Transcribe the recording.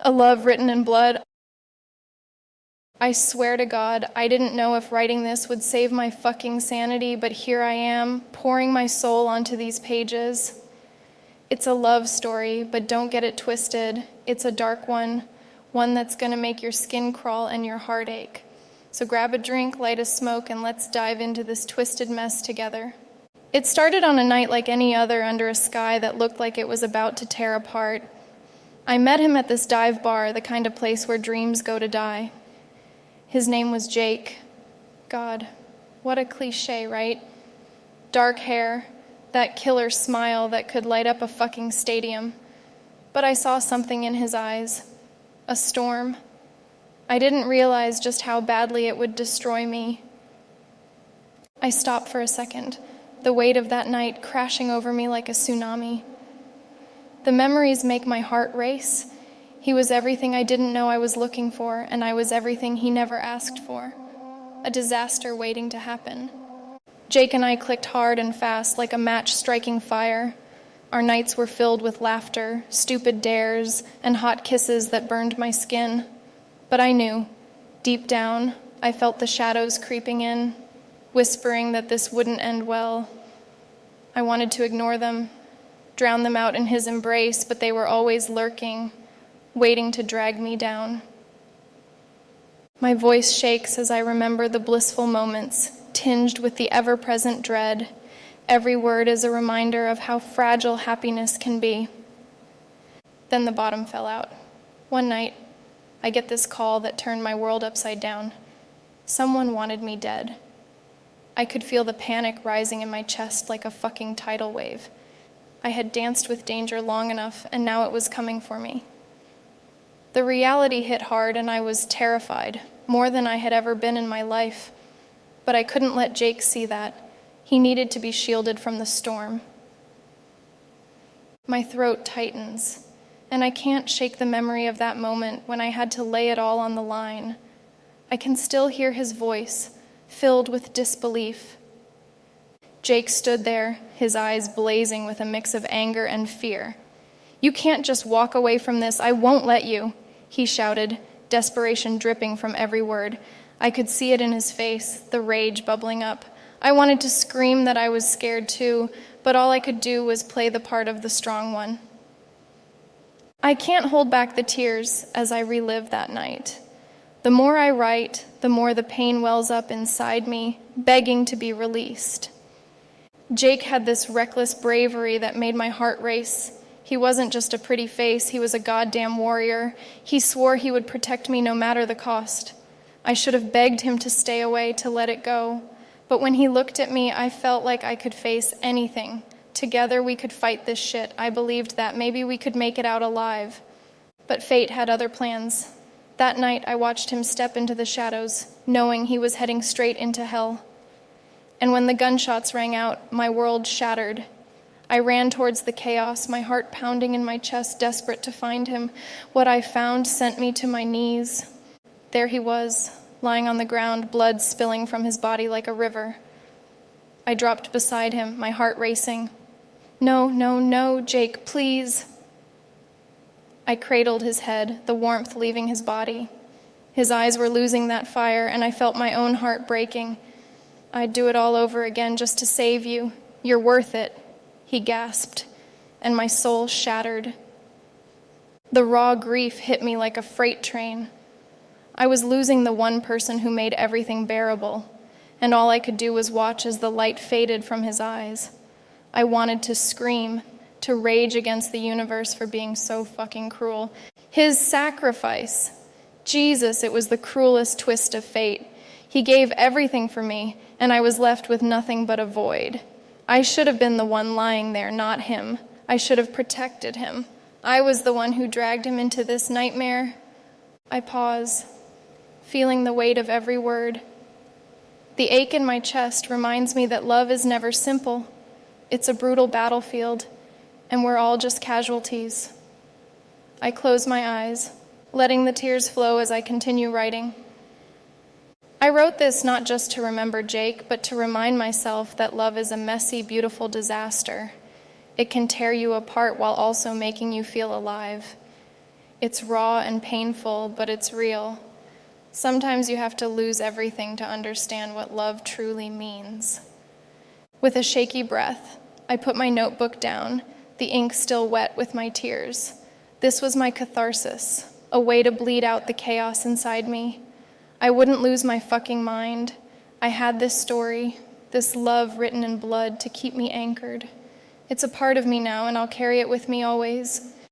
A love written in blood. I swear to God, I didn't know if writing this would save my fucking sanity, but here I am, pouring my soul onto these pages. It's a love story, but don't get it twisted. It's a dark one that's gonna make your skin crawl and your heart ache. So grab a drink, light a smoke, and let's dive into this twisted mess together. It started on a night like any other under a sky that looked like it was about to tear apart. I met him at this dive bar, the kind of place where dreams go to die. His name was Jake. God, what a cliche, right? Dark hair, that killer smile that could light up a fucking stadium. But I saw something in his eyes, a storm. I didn't realize just how badly it would destroy me. I stopped for a second, the weight of that night crashing over me like a tsunami. The memories make my heart race. He was everything I didn't know I was looking for, and I was everything he never asked for. A disaster waiting to happen. Jake and I clicked hard and fast like a match striking fire. Our nights were filled with laughter, stupid dares, and hot kisses that burned my skin. But I knew, deep down, I felt the shadows creeping in, whispering that this wouldn't end well. I wanted to ignore them, drown them out in his embrace, but they were always lurking, waiting to drag me down. My voice shakes as I remember the blissful moments, tinged with the ever-present dread. Every word is a reminder of how fragile happiness can be. Then the bottom fell out. One night, I get this call that turned my world upside down. Someone wanted me dead. I could feel the panic rising in my chest like a fucking tidal wave. I had danced with danger long enough, and now it was coming for me. The reality hit hard, and I was terrified, more than I had ever been in my life. But I couldn't let Jake see that. He needed to be shielded from the storm. My throat tightens, and I can't shake the memory of that moment when I had to lay it all on the line. I can still hear his voice, filled with disbelief. Jake stood there, his eyes blazing with a mix of anger and fear. "You can't just walk away from this. I won't let you," he shouted, desperation dripping from every word. I could see it in his face, the rage bubbling up. I wanted to scream that I was scared too, but all I could do was play the part of the strong one. I can't hold back the tears as I relive that night. The more I write, the more the pain wells up inside me, begging to be released. Jake had this reckless bravery that made my heart race. He wasn't just a pretty face, he was a goddamn warrior. He swore he would protect me no matter the cost. I should have begged him to stay away, to let it go. But when he looked at me, I felt like I could face anything. Together we could fight this shit. I believed that maybe we could make it out alive. But fate had other plans. That night I watched him step into the shadows, knowing he was heading straight into hell. And when the gunshots rang out, my world shattered. I ran towards the chaos, my heart pounding in my chest, desperate to find him. What I found sent me to my knees. There he was, lying on the ground, blood spilling from his body like a river. I dropped beside him, my heart racing. "No, no, no, Jake, please." I cradled his head, the warmth leaving his body. His eyes were losing that fire, and I felt my own heart breaking. "I'd do it all over again just to save you. You're worth it," he gasped, and my soul shattered. The raw grief hit me like a freight train. I was losing the one person who made everything bearable, and all I could do was watch as the light faded from his eyes. I wanted to scream, to rage against the universe for being so fucking cruel. His sacrifice. Jesus, it was the cruelest twist of fate. He gave everything for me, and I was left with nothing but a void. I should have been the one lying there, not him. I should have protected him. I was the one who dragged him into this nightmare. I pause, feeling the weight of every word. The ache in my chest reminds me that love is never simple. It's a brutal battlefield, and we're all just casualties. I close my eyes, letting the tears flow as I continue writing. I wrote this not just to remember Jake, but to remind myself that love is a messy, beautiful disaster. It can tear you apart while also making you feel alive. It's raw and painful, but it's real. Sometimes you have to lose everything to understand what love truly means. With a shaky breath, I put my notebook down, the ink still wet with my tears. This was my catharsis, a way to bleed out the chaos inside me. I wouldn't lose my fucking mind. I had this story, this love written in blood to keep me anchored. It's a part of me now, and I'll carry it with me always.